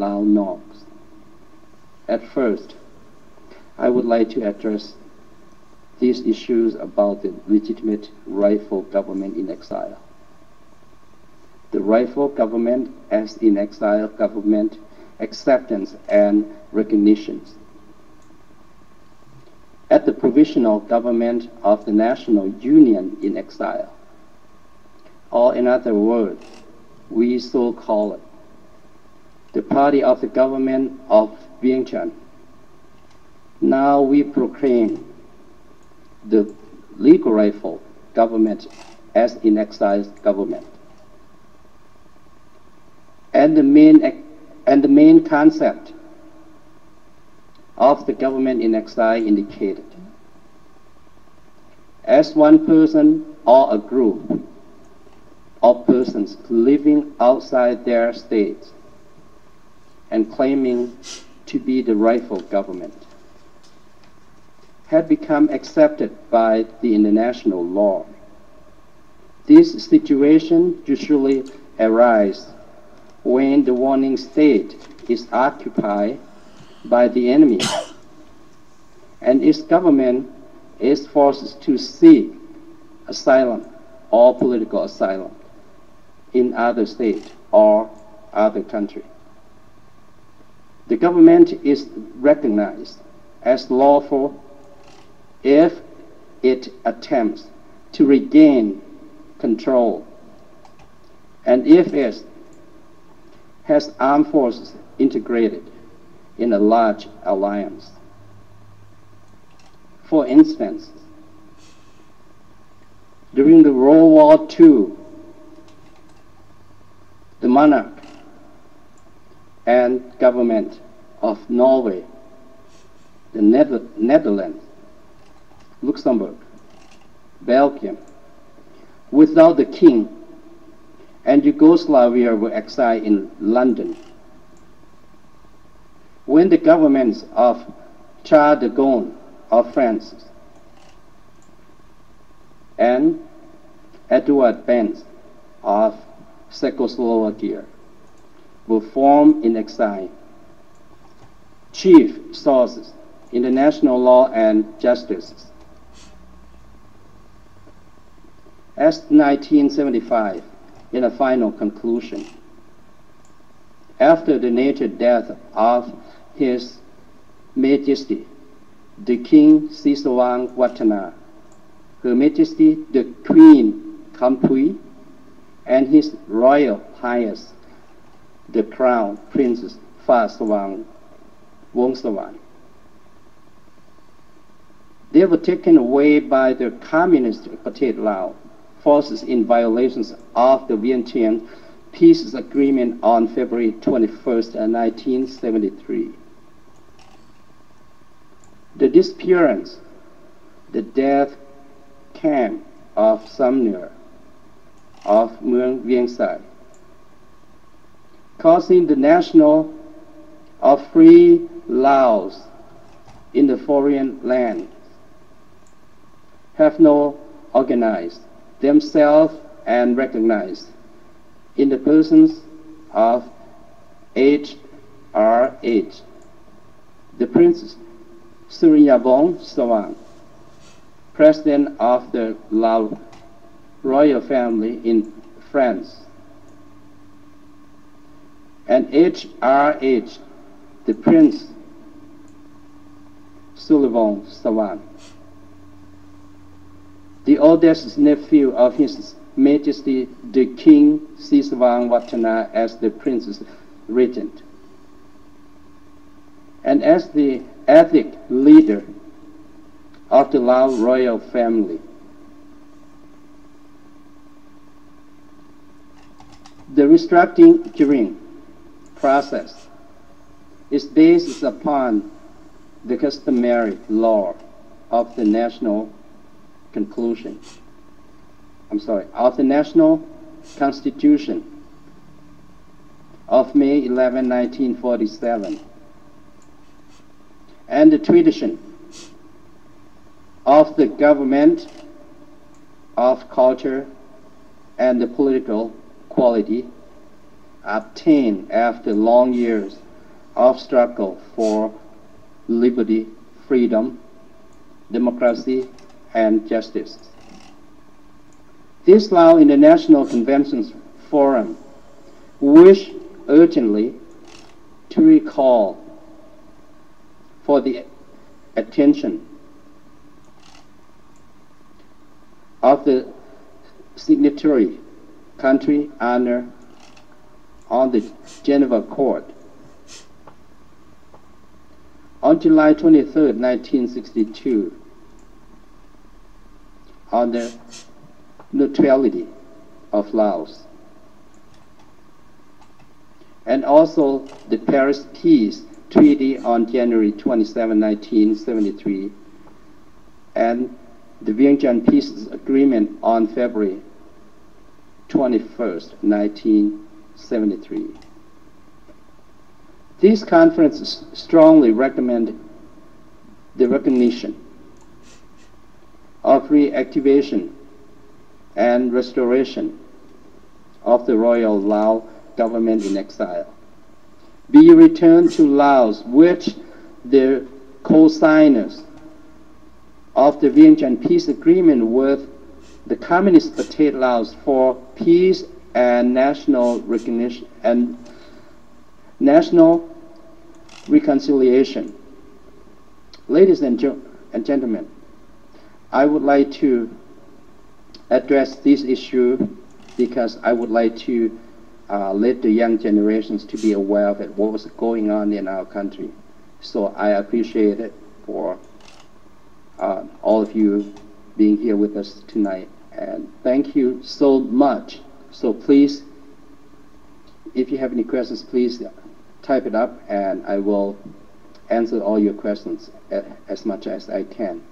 Lao norms. At first, I would like to address these issues about the legitimate rightful government in exile. The rightful government as in exile government, acceptance and recognition. At the provisional government of the National Union in exile, or in other words, we so call it, the party of the government of Vientiane. Now we proclaim the legal rightful government as in exile government. And the main concept of the government in exile indicated as one person or a group of persons living outside their states and claiming to be the rightful government had become accepted by the international law. This situation usually arises when the warring state is occupied by the enemy and its government is forced to seek asylum or political asylum in other state or other country. The government is recognized as lawful if it attempts to regain control and if it has armed forces integrated in a large alliance. For instance, during the World War II, the monarch and government of Norway, the Netherlands, Luxembourg, Belgium, without the king, and Yugoslavia were exiled in London. When the governments of Charles de Gaulle of France and Edward Benz of Czechoslovakia were formed in exile, chief sources international law and justice. As 1975, in a final conclusion, after the nature death of His Majesty, the King Sisawang Watana, Her Majesty the Queen Kampuy, and His Royal Highness, the Crown Princess Phasawang Wongsawan. They were taken away by the Communist Party Lao forces in violations of the Vientiane Peace Agreement on February 21st, 1973. The disappearance, the death camp of Sumner of Mueang Vientiane, causing the national of free Laos in the foreign land have now organized themselves and recognized in the persons of HRH, the Princess Suriyabong Sawang, President of the Lao royal family in France, and HRH, the Prince Sullivan Sawang, the oldest nephew of His Majesty the King Sisawang Watana as the Princess Regent, and as the ethnic leader of the Lao royal family. The restructuring process is based upon the customary law of the national of the National Constitution of May 11, 1947, and the tradition of the government of culture and the political quality obtained after long years of struggle for liberty, freedom, democracy, and justice. This Lao International Conventions Forum wish urgently to recall for the attention of the signatory country honor on the Geneva Accord. On July 23, 1962, on the neutrality of Laos, and also the Paris Peace Treaty on January 27, 1973, and the Vientiane Peace Agreement on February 21st, 1973. These conferences strongly recommend the recognition of reactivation and restoration of the Royal Lao government in exile, be returned to Laos, which the co-signers of the Vientiane Peace Agreement with the Communist State Laos for peace and national recognition and national reconciliation. Ladies and gentlemen, I would like to address this issue because I would like to let the young generations to be aware of it, what was going on in our country. So I appreciate it for all of you being here with us tonight. And thank you so much. So please, if you have any questions, please type it up and I will answer all your questions as much as I can.